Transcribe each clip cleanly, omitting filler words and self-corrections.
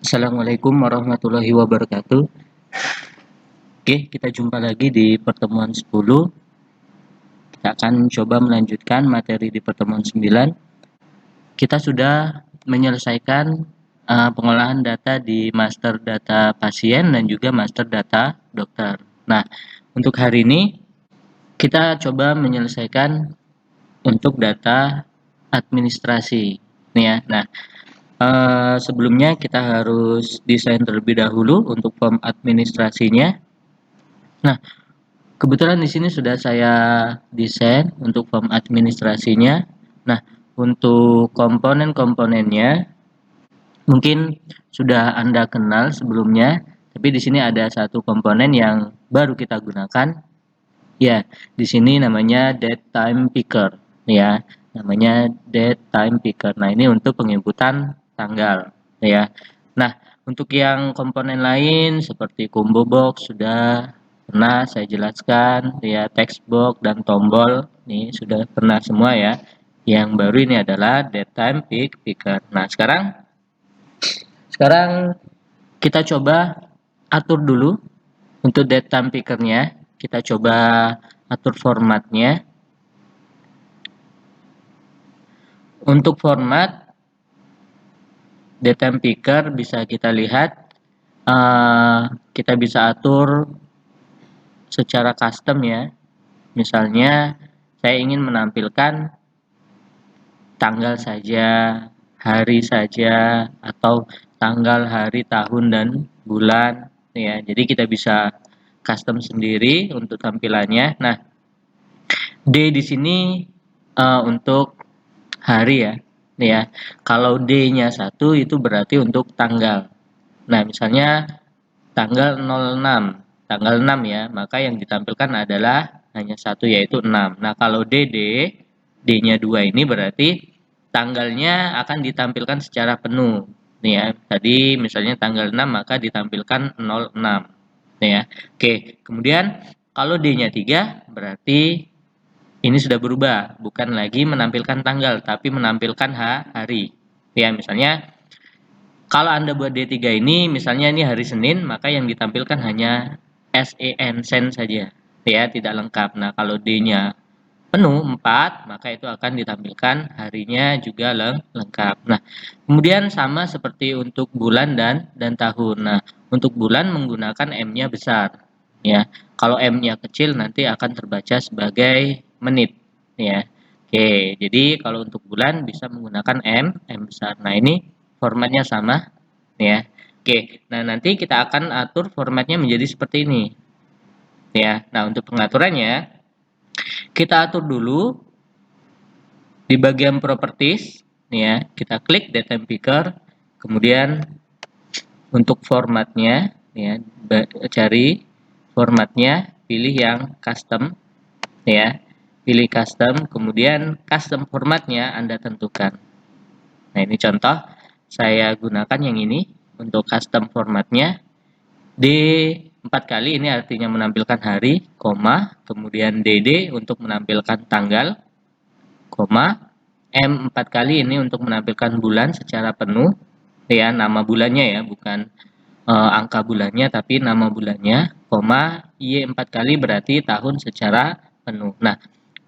Assalamualaikum warahmatullahi wabarakatuh. Oke, kita jumpa lagi di pertemuan 10. Kita akan coba melanjutkan materi di pertemuan 9. Kita sudah menyelesaikan pengolahan data di master data pasien dan juga master data dokter. Nah, untuk hari ini kita coba menyelesaikan untuk data administrasi. Nih ya. Nah, sebelumnya kita harus desain terlebih dahulu untuk form administrasinya. Nah, kebetulan di sini sudah saya desain untuk form administrasinya. Nah, untuk komponen-komponennya mungkin sudah Anda kenal sebelumnya, tapi di sini ada satu komponen yang baru kita gunakan. Ya, di sini namanya date time picker, ya. Namanya date time picker. Nah, ini untuk penginputan tanggal, ya. Nah, untuk yang komponen lain seperti combo box sudah pernah saya jelaskan, ya, text box dan tombol ini sudah pernah semua ya. Yang baru ini adalah date time picker. Nah, sekarang kita coba atur dulu untuk date time pickernya. Kita coba atur formatnya. Untuk format date time picker bisa kita lihat, kita bisa atur secara custom ya. Misalnya saya ingin menampilkan tanggal saja, hari saja, atau tanggal, hari, tahun, dan bulan ya. Jadi kita bisa custom sendiri untuk tampilannya. Nah, D di sini untuk hari ya. Ya. Kalau D-nya 1 itu berarti untuk tanggal. Nah, misalnya tanggal 06, tanggal 6 ya, maka yang ditampilkan adalah hanya satu yaitu 6. Nah, kalau D-nya 2 ini berarti tanggalnya akan ditampilkan secara penuh. Nih ya, tadi misalnya tanggal 6 maka ditampilkan 06. Nih ya. Oke, kemudian kalau D-nya 3 berarti ini sudah berubah, bukan lagi menampilkan tanggal, tapi menampilkan hari. Ya, misalnya kalau Anda buat D3 ini, misalnya ini hari Senin, maka yang ditampilkan hanya SEN, sen saja. Ya, tidak lengkap. Nah, kalau D-nya penuh 4, maka itu akan ditampilkan harinya juga lengkap. Nah, kemudian sama seperti untuk bulan dan tahun. Nah, untuk bulan menggunakan M-nya besar. Ya, kalau M-nya kecil nanti akan terbaca sebagai menit. Ya, oke. Jadi kalau untuk bulan bisa menggunakan M besar. Nah, ini formatnya sama. Ya, oke. Nah, nanti kita akan atur formatnya menjadi seperti ini. Ya, nah untuk pengaturannya kita atur dulu di bagian properties, nih ya, kita klik data picker, kemudian untuk formatnya, ya, cari formatnya, pilih yang custom, ya, pilih custom, kemudian custom formatnya Anda tentukan. Nah ini contoh, saya gunakan yang ini untuk custom formatnya. D4 kali ini artinya menampilkan hari, koma, kemudian DD untuk menampilkan tanggal, koma, M4 kali ini untuk menampilkan bulan secara penuh, ya, nama bulannya ya, bukan angka bulannya tapi nama bulannya, koma, Y4 kali berarti tahun secara penuh. Nah,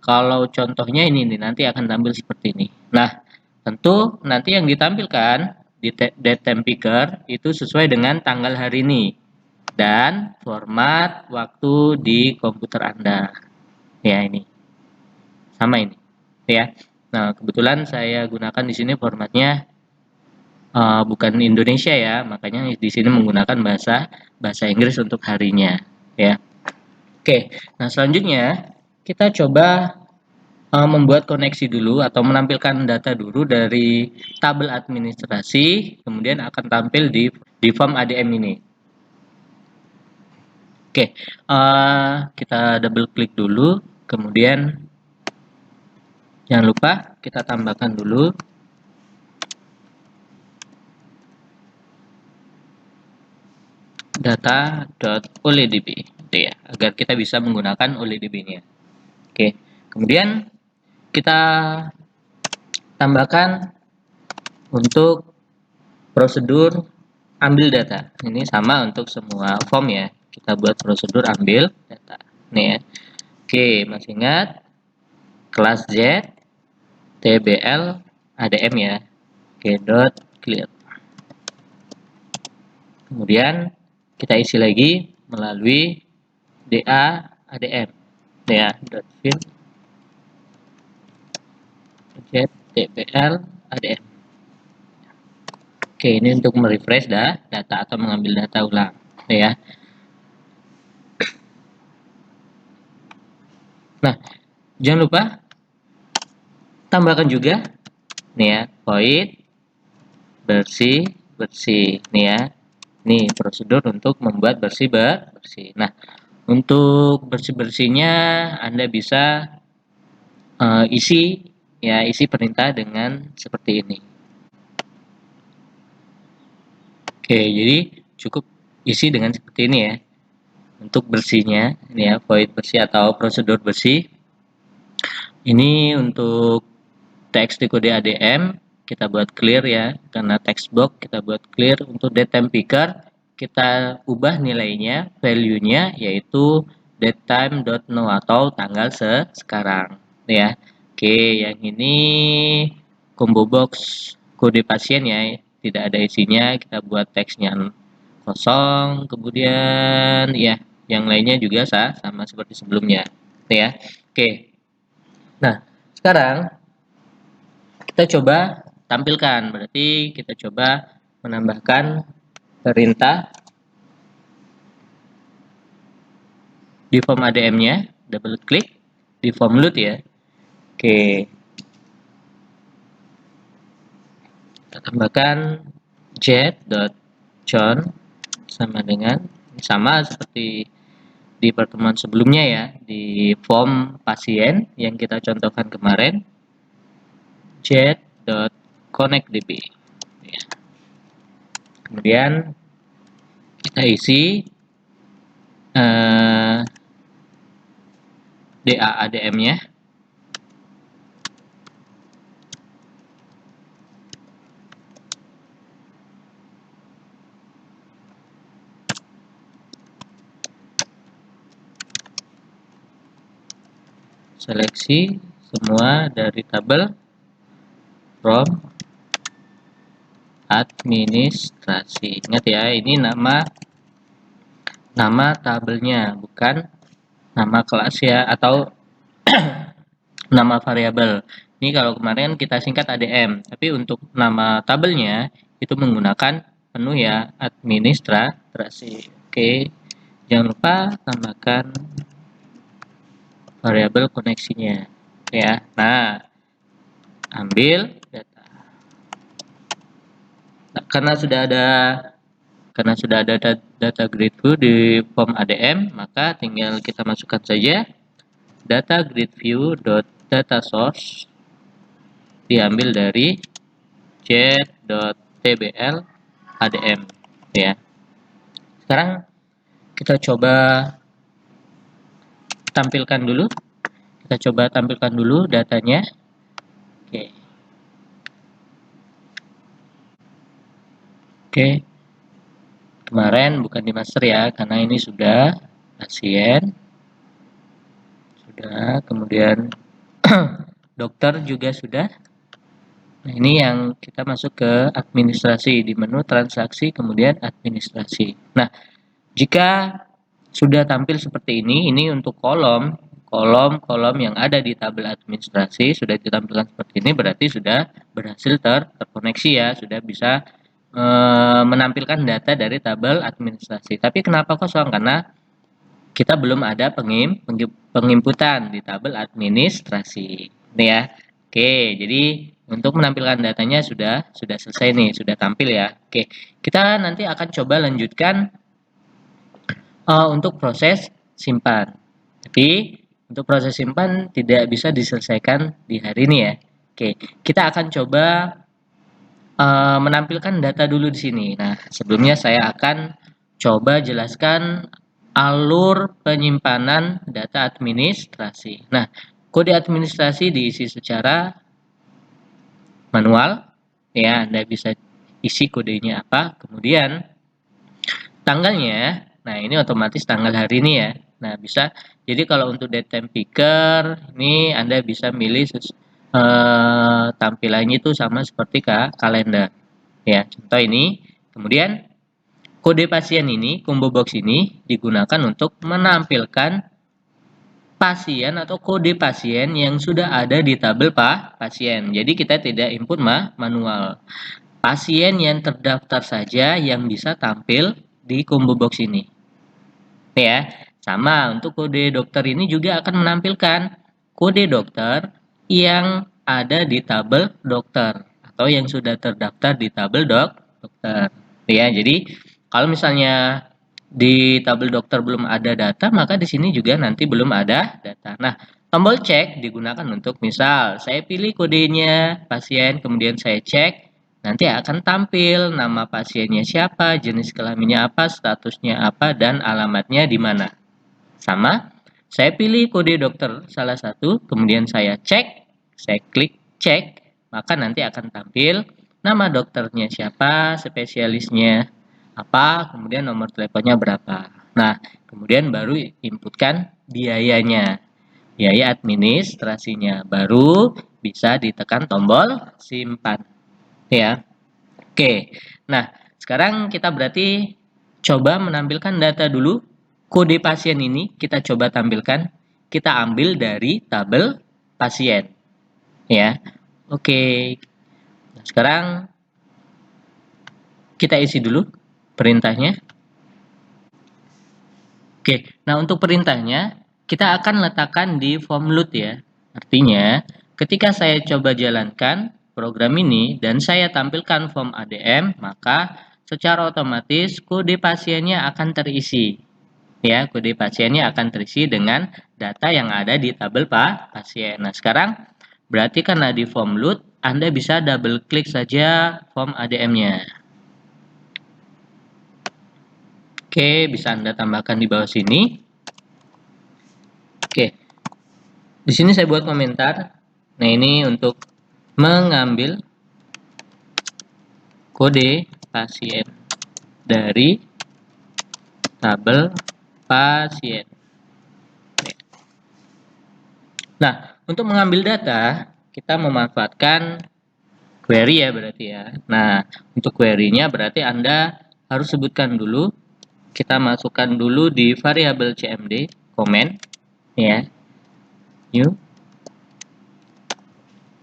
kalau contohnya ini nih, nanti akan tampil seperti ini. Nah, tentu nanti yang ditampilkan di date time picker itu sesuai dengan tanggal hari ini dan format waktu di komputer Anda. Ya, ini. Sama ini. Ya. Nah, kebetulan saya gunakan di sini formatnya bukan Indonesia ya, makanya di sini menggunakan bahasa Inggris untuk harinya, ya. Oke, nah selanjutnya kita coba membuat koneksi dulu atau menampilkan data dulu dari tabel administrasi, kemudian akan tampil di form ADM ini. Oke, kita double klik dulu, kemudian jangan lupa kita tambahkan dulu data.oledb, gitu ya, agar kita bisa menggunakan oledb-nya. Oke, kemudian kita tambahkan untuk prosedur ambil data. Ini sama untuk semua form ya. Kita buat prosedur ambil data. Nih ya. Oke, masih ingat kelas Z TBL ADM ya. Oke, dot clear. Kemudian kita isi lagi melalui DA ADM. Ya, dot fill Z TBL ADM. Oke, ini untuk merefresh data atau mengambil data ulang, ya. Nah, jangan lupa tambahkan juga nih ya, void bersih nih ya. Nih prosedur untuk membuat bersih. Nah, untuk bersih-bersihnya Anda bisa isi perintah dengan seperti ini. Oke, jadi cukup isi dengan seperti ini ya. Untuk bersihnya, ini ya, void bersih atau prosedur bersih. Ini untuk teks di kode ADM, kita buat clear ya, karena text box kita buat clear. Untuk datetime picker, kita ubah nilainya, value-nya, yaitu datetime.no atau tanggal sekarang. Ya. Oke, yang ini combo box kode pasien ya, tidak ada isinya, kita buat teksnya kosong, kemudian ya yang lainnya juga sama seperti sebelumnya ya. Oke, nah sekarang kita coba tampilkan, berarti kita coba menambahkan perintah di form ADM nya, double klik di form load ya. Oke, kita tambahkan jet.john sama dengan sama seperti di pertemuan sebelumnya ya, di form pasien yang kita contohkan kemarin, jet.connectdb ya. Kemudian kita isi DA ADM nya, seleksi semua dari tabel from administrasi. Ingat ya, ini nama tabelnya, bukan nama kelas ya, atau nama variabel. Ini kalau kemarin kita singkat ADM, tapi untuk nama tabelnya itu menggunakan penuh ya, administrasi. Oke, jangan lupa tambahkan variabel koneksinya ya. Nah, ambil data. Nah, karena sudah ada data grid view di form ADM, maka tinggal kita masukkan saja data grid view data source diambil dari jet.tbl ADM ya. Sekarang kita coba tampilkan dulu. Kita coba tampilkan dulu datanya. Oke. Oke. Kemarin bukan di master ya, karena ini sudah pasien. Sudah, kemudian dokter juga sudah. Nah, ini yang kita masuk ke administrasi, di menu transaksi, kemudian administrasi. Nah, jika sudah tampil seperti ini untuk kolom yang ada di tabel administrasi sudah ditampilkan seperti ini, berarti sudah berhasil terkoneksi ya, sudah bisa menampilkan data dari tabel administrasi. Tapi kenapa kosong? Karena kita belum ada pengimputan di tabel administrasi. Ini ya. Oke, jadi untuk menampilkan datanya sudah selesai nih, sudah tampil ya. Oke, kita nanti akan coba lanjutkan untuk proses simpan. Tapi untuk proses simpan tidak bisa diselesaikan di hari ini ya. Oke, kita akan coba menampilkan data dulu di sini. Nah, sebelumnya saya akan coba jelaskan alur penyimpanan data administrasi. Nah, kode administrasi diisi secara manual ya, Anda bisa isi kodenya apa, kemudian tanggalnya, nah ini otomatis tanggal hari ini ya. Nah bisa, jadi kalau untuk date time picker, ini Anda bisa milih tampilannya itu sama seperti kalender. Ya, contoh ini. Kemudian kode pasien ini, combo box ini digunakan untuk menampilkan pasien atau kode pasien yang sudah ada di tabel pasien. Jadi kita tidak input manual. Pasien yang terdaftar saja yang bisa tampil di combo box ini. Ya, sama untuk kode dokter ini juga akan menampilkan kode dokter yang ada di tabel dokter atau yang sudah terdaftar di tabel dokter. Ya, jadi kalau misalnya di tabel dokter belum ada data, maka di sini juga nanti belum ada data. Nah, tombol cek digunakan untuk misal saya pilih kodenya pasien, kemudian saya cek, nanti akan tampil nama pasiennya siapa, jenis kelaminnya apa, statusnya apa, dan alamatnya di mana. Sama, saya pilih kode dokter salah satu, kemudian saya cek, saya klik cek, maka nanti akan tampil nama dokternya siapa, spesialisnya apa, kemudian nomor teleponnya berapa. Nah, kemudian baru inputkan biayanya, biaya administrasinya, baru bisa ditekan tombol simpan. Ya, oke. Nah, sekarang kita berarti coba menampilkan data dulu. Kode pasien ini kita coba tampilkan. Kita ambil dari tabel pasien. Ya, oke. Nah, sekarang kita isi dulu perintahnya. Oke, nah untuk perintahnya kita akan letakkan di form load ya. Artinya, ketika saya coba jalankan program ini dan saya tampilkan form ADM, maka secara otomatis kode pasiennya akan terisi. Ya, kode pasiennya akan terisi dengan data yang ada di tabel pasien. Nah, sekarang berarti karena di form load, Anda bisa double klik saja form ADM-nya. Oke, bisa Anda tambahkan di bawah sini. Oke, di sini saya buat komentar. Nah, ini untuk mengambil kode pasien dari tabel pasien. Nah, untuk mengambil data, kita memanfaatkan query ya berarti ya. Nah, untuk query-nya berarti Anda harus sebutkan dulu. Kita masukkan dulu di variabel cmd, comment, ya. New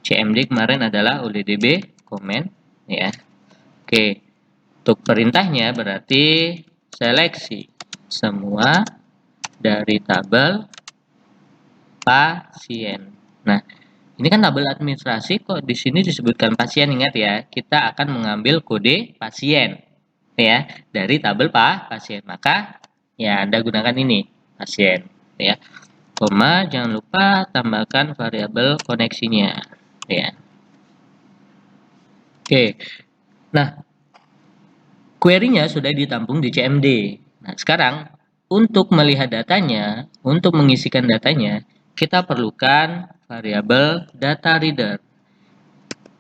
cmd kemarin adalah oldb comment, ya. Oke, untuk perintahnya berarti seleksi semua dari tabel pasien. Nah, ini kan tabel administrasi kok di sini disebutkan pasien, ingat ya, kita akan mengambil kode pasien ya dari tabel pasien. Maka ya Anda gunakan ini pasien ya. Koma, jangan lupa tambahkan variabel koneksinya ya. Oke. Nah, query-nya sudah ditampung di CMD. Nah, sekarang untuk melihat datanya, untuk mengisikan datanya, kita perlukan variabel data reader.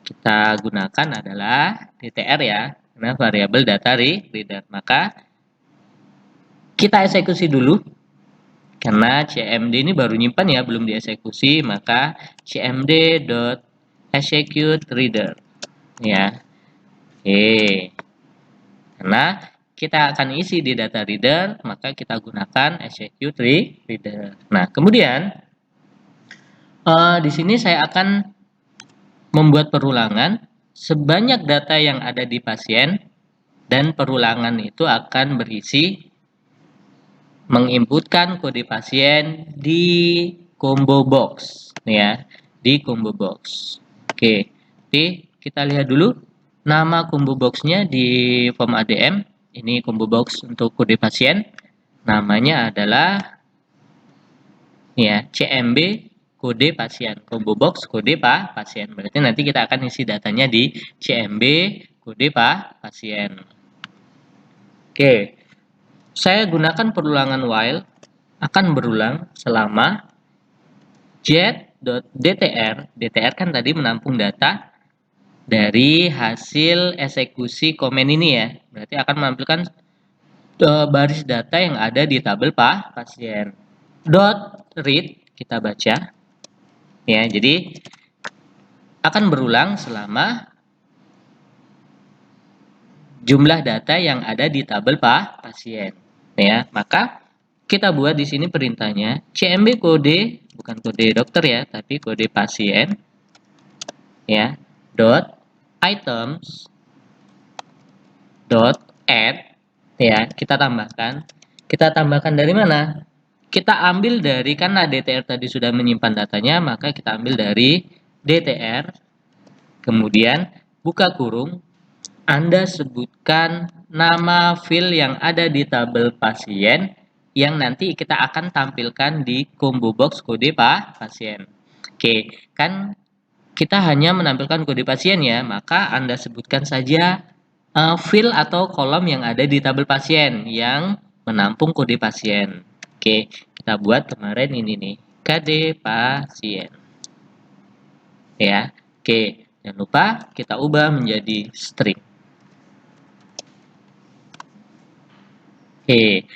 Kita gunakan adalah DTR ya, karena variabel data reader. Maka kita eksekusi dulu, karena CMD ini baru nyimpan ya, belum dieksekusi, maka cmd.execute reader ya. Oke. Karena kita akan isi di data reader, maka kita gunakan execute reader. Nah, kemudian di sini saya akan membuat perulangan sebanyak data yang ada di pasien, dan perulangan itu akan berisi menginputkan kode pasien di combo box ya, di combo box. Oke, kita lihat dulu nama combo boxnya di form ADM. Ini combo box untuk kode pasien, namanya adalah ya CMB kode pasien, combo box kode pasien. Berarti nanti kita akan isi datanya di CMB kode pasien. Oke, saya gunakan perulangan while, akan berulang selama jet.dtr, DTR kan tadi menampung data, dari hasil eksekusi komen ini ya. Berarti akan menampilkan baris data yang ada di tabel pasien. Dot read kita baca. Ya, jadi akan berulang selama jumlah data yang ada di tabel pasien. Ya, maka kita buat di sini perintahnya CMB kode, bukan kode dokter ya, tapi kode pasien. Ya, dot items dot add, ya, kita tambahkan dari mana? Kita ambil dari, karena DTR tadi sudah menyimpan datanya, maka kita ambil dari DTR, kemudian buka kurung, Anda sebutkan nama file yang ada di tabel pasien yang nanti kita akan tampilkan di combo box kode pasien. Oke, kan kita hanya menampilkan kode pasien ya, maka Anda sebutkan saja file atau kolom yang ada di tabel pasien yang menampung kode pasien. Oke, kita buat kemarin ini nih, KD pasien. Ya, oke, jangan lupa kita ubah menjadi string. Oke,